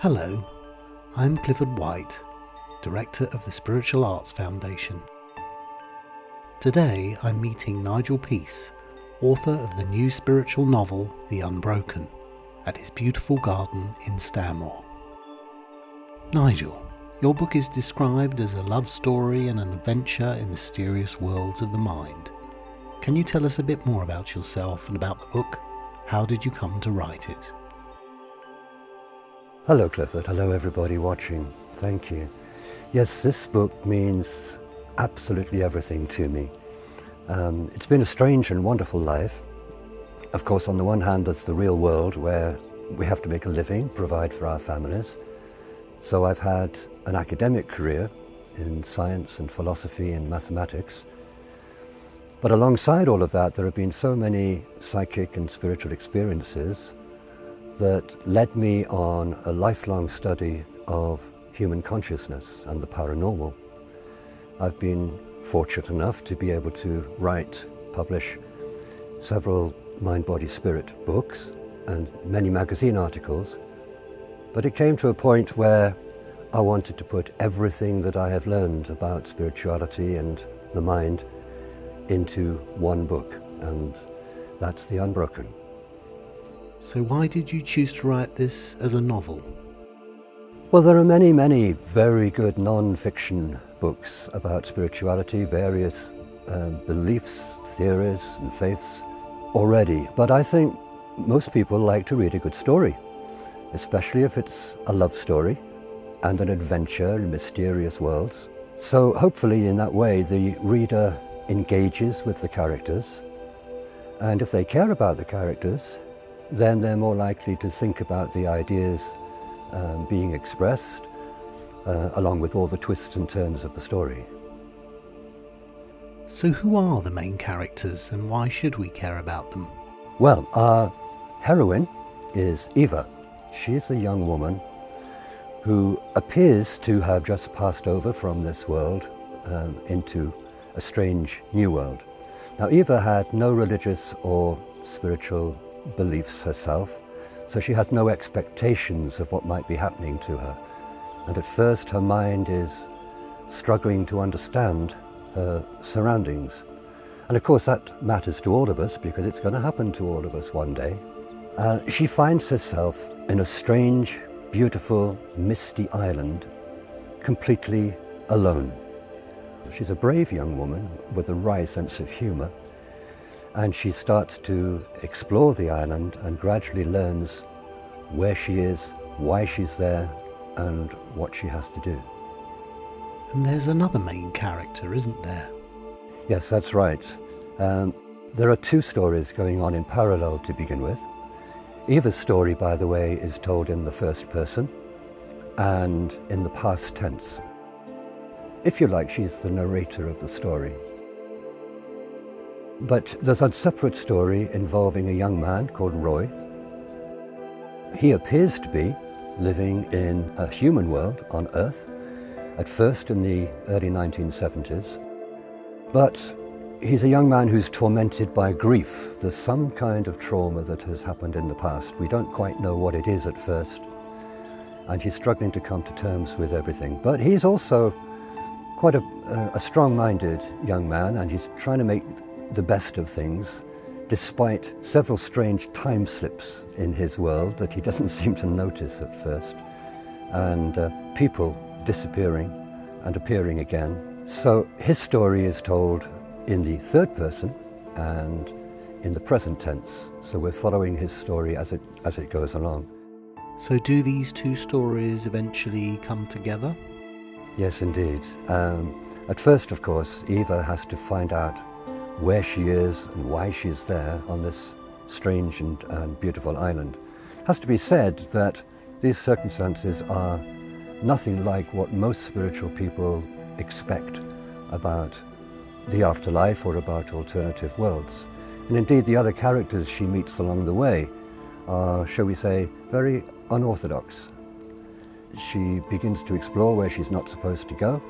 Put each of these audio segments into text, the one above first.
Hello, I'm Clifford White, Director of the Spiritual Arts Foundation. Today I'm meeting Nigel Peace, author of the new spiritual novel The Unbroken, at his beautiful garden in Stanmore. Nigel, your book is described as a love story and an adventure in mysterious worlds of the mind. Can you tell us a bit more about yourself and about the book? How did you come to write it? Hello Clifford, hello everybody watching, thank you. Yes, this book means absolutely everything to me. It's been a strange and wonderful life. Of course, on the one hand, there's the real world where we have to make a living, provide for our families. So I've had an academic career in science and philosophy and mathematics. But alongside all of that, there have been so many psychic and spiritual experiences that led me on a lifelong study of human consciousness and the paranormal. I've been fortunate enough to be able to write, publish several Mind, Body, Spirit books and many magazine articles, but it came to a point where I wanted to put everything that I have learned about spirituality and the mind into one book, and that's The Unbroken. So why did you choose to write this as a novel? Well, there are many very good non-fiction books about spirituality, various beliefs, theories and faiths already. But I think most people like to read a good story, especially if it's a love story and an adventure in mysterious worlds. So hopefully in that way the reader engages with the characters, and if they care about the characters, then they're more likely to think about the ideas being expressed, along with all the twists and turns of the story. So who are the main characters and why should we care about them? Well, our heroine is Eva. She's a young woman who appears to have just passed over from this world into a strange new world. Now, Eva had no religious or spiritual beliefs herself, so she has no expectations of what might be happening to her. And at first her mind is struggling to understand her surroundings. And of course that matters to all of us because it's going to happen to all of us one day. She finds herself in a strange, beautiful, misty island, completely alone. She's a brave young woman with a wry sense of humour, and she starts to explore the island and gradually learns where she is, why she's there, and what she has to do. And there's another main character, isn't there? Yes, that's right. There are two stories going on in parallel to begin with. Eva's story, by the way, is told in the first person and in the past tense. If you like, she's the narrator of the story. But there's a separate story involving a young man called Roy. He appears to be living in a human world on Earth, at first in the early 1970s. But he's a young man who's tormented by grief. There's some kind of trauma that has happened in the past. We don't quite know what it is at first. And he's struggling to come to terms with everything. But he's also quite a strong-minded young man, and he's trying to make the best of things, despite several strange time slips in his world that he doesn't seem to notice at first, and people disappearing and appearing again. So his story is told in the third person and in the present tense, so we're following his story as it goes along. So do these two stories eventually come together? Yes, indeed. At first, of course, Eva has to find out where she is and why she's there on this strange and beautiful island. It has to be said that these circumstances are nothing like what most spiritual people expect about the afterlife or about alternative worlds. And indeed, the other characters she meets along the way are, shall we say, very unorthodox. She begins to explore where she's not supposed to go,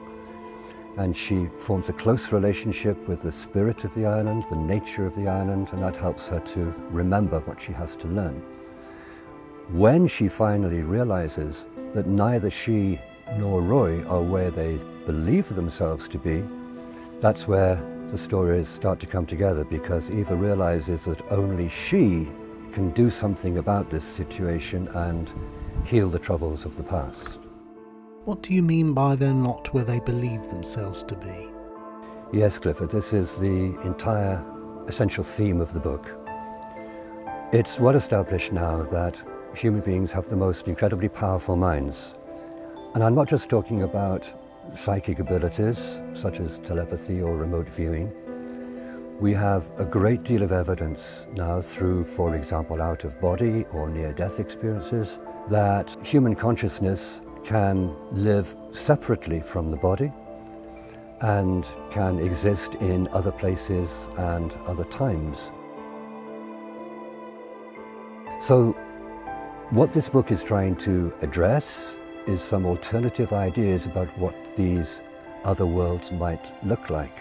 and she forms a close relationship with the spirit of the island, the nature of the island, and that helps her to remember what she has to learn. When she finally realizes that neither she nor Roy are where they believe themselves to be, that's where the stories start to come together, because Eva realizes that only she can do something about this situation and heal the troubles of the past. What do you mean by they're not where they believe themselves to be? Yes, Clifford, this is the entire essential theme of the book. It's well established now that human beings have the most incredibly powerful minds. And I'm not just talking about psychic abilities, such as telepathy or remote viewing. We have a great deal of evidence now through, for example, out-of-body or near-death experiences, that human consciousness can live separately from the body and can exist in other places and other times. So what this book is trying to address is some alternative ideas about what these other worlds might look like.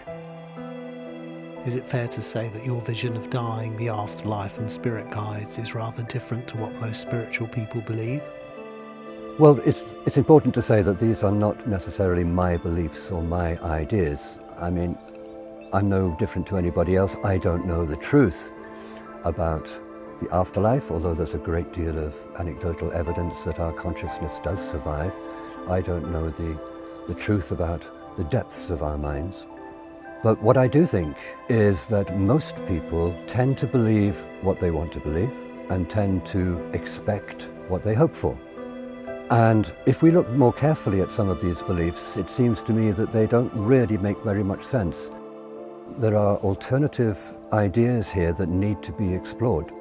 Is it fair to say that your vision of dying, the afterlife and spirit guides is rather different to what most spiritual people believe? Well, it's important to say that these are not necessarily my beliefs or my ideas. I mean, I'm no different to anybody else. I don't know the truth about the afterlife, although there's a great deal of anecdotal evidence that our consciousness does survive. I don't know the truth about the depths of our minds. But what I do think is that most people tend to believe what they want to believe and tend to expect what they hope for. And if we look more carefully at some of these beliefs, it seems to me that they don't really make very much sense. There are alternative ideas here that need to be explored.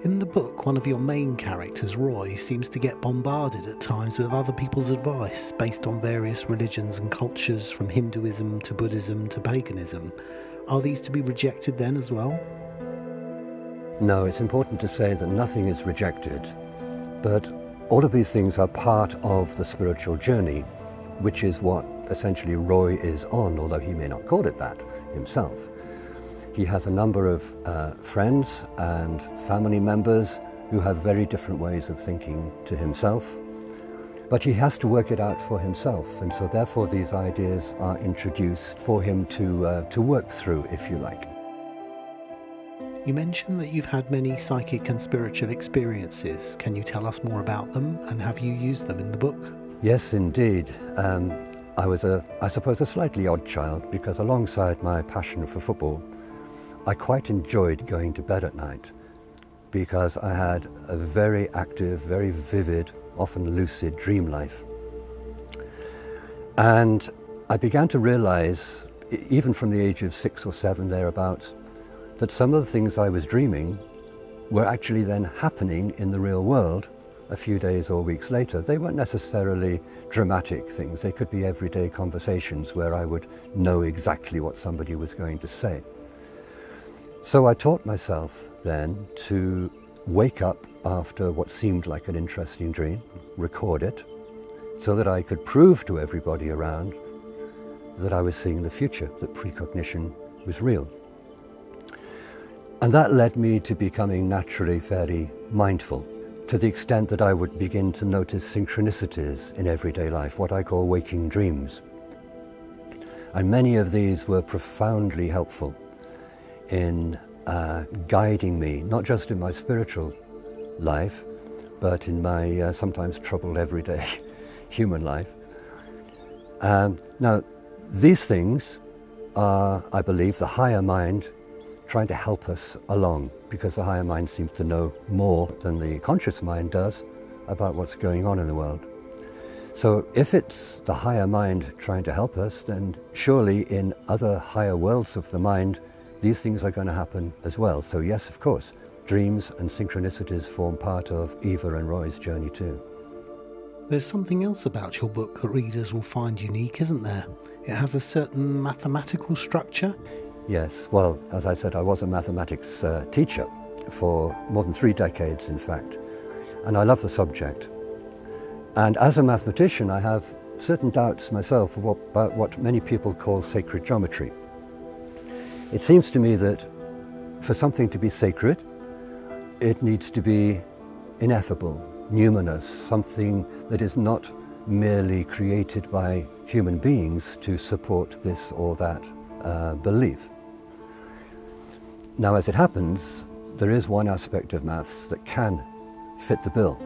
In the book, one of your main characters, Roy, seems to get bombarded at times with other people's advice based on various religions and cultures, from Hinduism to Buddhism to paganism. Are these to be rejected then as well? No, it's important to say that nothing is rejected, but all of these things are part of the spiritual journey, which is what essentially Roy is on, although he may not call it that himself. He has a number of friends and family members who have very different ways of thinking to himself, but he has to work it out for himself, and so therefore these ideas are introduced for him to work through, if you like. You mentioned that you've had many psychic and spiritual experiences. Can you tell us more about them, and have you used them in the book? Yes, indeed. I was I suppose a slightly odd child, because alongside my passion for football, I quite enjoyed going to bed at night, because I had a very active, very vivid, often lucid dream life. And I began to realize, even from the age of 6 or 7 thereabouts, that some of the things I was dreaming were actually then happening in the real world a few days or weeks later. They weren't necessarily dramatic things. They could be everyday conversations where I would know exactly what somebody was going to say. So I taught myself then to wake up after what seemed like an interesting dream, record it, so that I could prove to everybody around that I was seeing the future, that precognition was real. And that led me to becoming naturally fairly mindful, to the extent that I would begin to notice synchronicities in everyday life, what I call waking dreams. And many of these were profoundly helpful in guiding me, not just in my spiritual life, but in my sometimes troubled everyday human life. Now, these things are, I believe, the higher mind trying to help us along, because the higher mind seems to know more than the conscious mind does about what's going on in the world. So if it's the higher mind trying to help us, then surely in other higher worlds of the mind, these things are going to happen as well. So yes, of course, dreams and synchronicities form part of Eva and Roy's journey too. There's something else about your book that readers will find unique, isn't there? It has a certain mathematical structure. Yes, well, as I said, I was a mathematics teacher for more than 3 decades, in fact, and I love the subject. And as a mathematician, I have certain doubts myself about what many people call sacred geometry. It seems to me that for something to be sacred, it needs to be ineffable. numinous, something that is not merely created by human beings to support this or that belief. Now, as it happens, there is one aspect of maths that can fit the bill.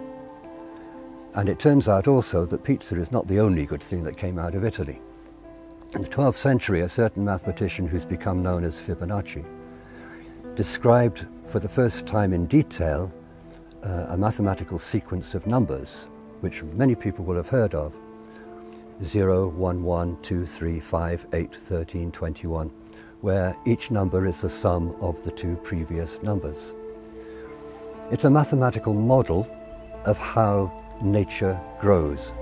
And it turns out also that pizza is not the only good thing that came out of Italy. In the 12th century, a certain mathematician who's become known as Fibonacci described for the first time in detail a mathematical sequence of numbers, which many people will have heard of. 0, 1, 1, 2, 3, 5, 8, 13, 21, where each number is the sum of the two previous numbers. It's a mathematical model of how nature grows.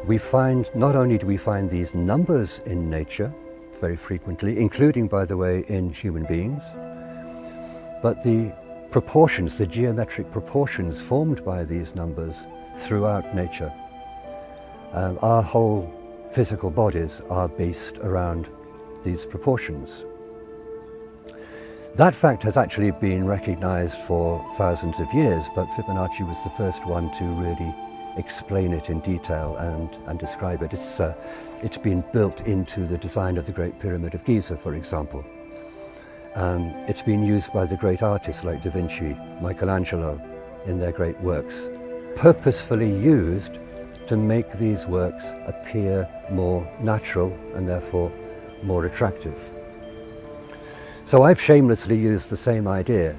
We find, not only do we find these numbers in nature very frequently, including, by the way, in human beings, but the proportions, the geometric proportions formed by these numbers throughout nature. Our whole physical bodies are based around these proportions. That fact has actually been recognized for thousands of years, but Fibonacci was the first one to really explain it in detail and describe it. It's been built into the design of the Great Pyramid of Giza, for example. It's been used by the great artists like Da Vinci, Michelangelo, in their great works, purposefully used to make these works appear more natural and therefore more attractive. So I've shamelessly used the same idea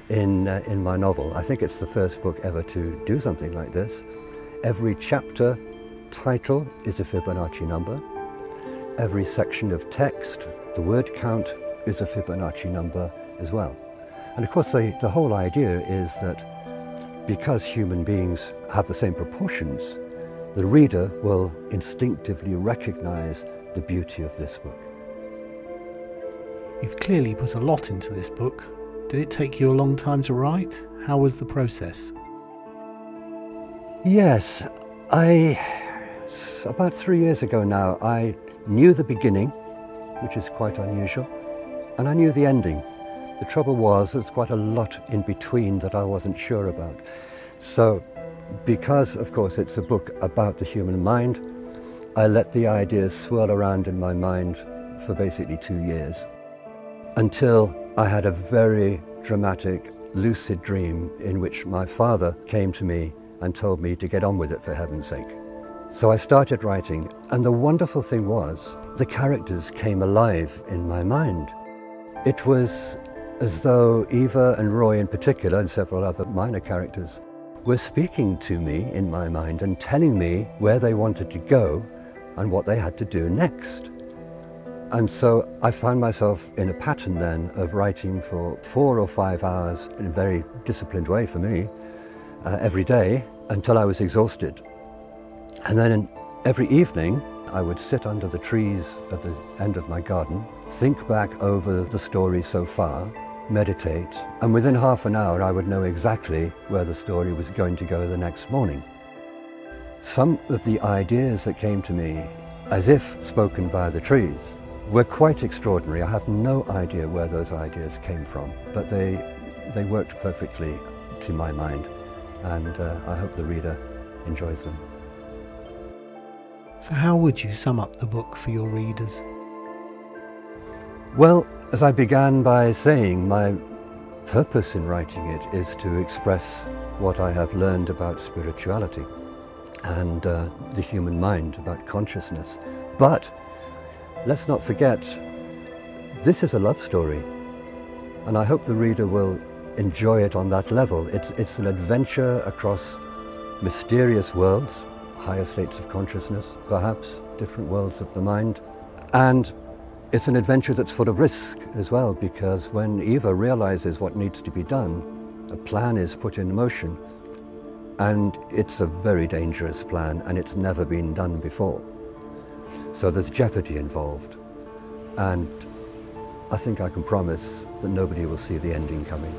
in my novel. I think it's the first book ever to do something like this. Every chapter title is a Fibonacci number. Every section of text, the word count, is a Fibonacci number as well. And of course the whole idea is that because human beings have the same proportions, the reader will instinctively recognize the beauty of this book. You've clearly put a lot into this book. Did it take you a long time to write? How was the process? Yes, about 3 years ago now, I knew the beginning, which is quite unusual, and I knew the ending. The trouble was, there's quite a lot in between that I wasn't sure about. So, because of course it's a book about the human mind, I let the ideas swirl around in my mind for basically 2 years, until I had a very dramatic, lucid dream in which my father came to me and told me to get on with it, for heaven's sake. So I started writing, and the wonderful thing was, the characters came alive in my mind. It was as though Eva and Roy in particular, and several other minor characters, were speaking to me in my mind and telling me where they wanted to go and what they had to do next. And so I found myself in a pattern then of writing for 4 or 5 hours in a very disciplined way for me, every day, until I was exhausted. And then every evening I would sit under the trees at the end of my garden, think back over the story so far, meditate, and within half an hour I would know exactly where the story was going to go the next morning. Some of the ideas that came to me, as if spoken by the trees, were quite extraordinary. I have no idea where those ideas came from, but they worked perfectly to my mind, and I hope the reader enjoys them. So how would you sum up the book for your readers? Well, as I began by saying, my purpose in writing it is to express what I have learned about spirituality and the human mind, about consciousness. But let's not forget, this is a love story, and I hope the reader will enjoy it on that level. It's an adventure across mysterious worlds, higher states of consciousness, perhaps, different worlds of the mind. And it's an adventure that's full of risk as well, because when Eva realizes what needs to be done, a plan is put in motion, and it's a very dangerous plan, and it's never been done before. So there's jeopardy involved, and I think I can promise that nobody will see the ending coming.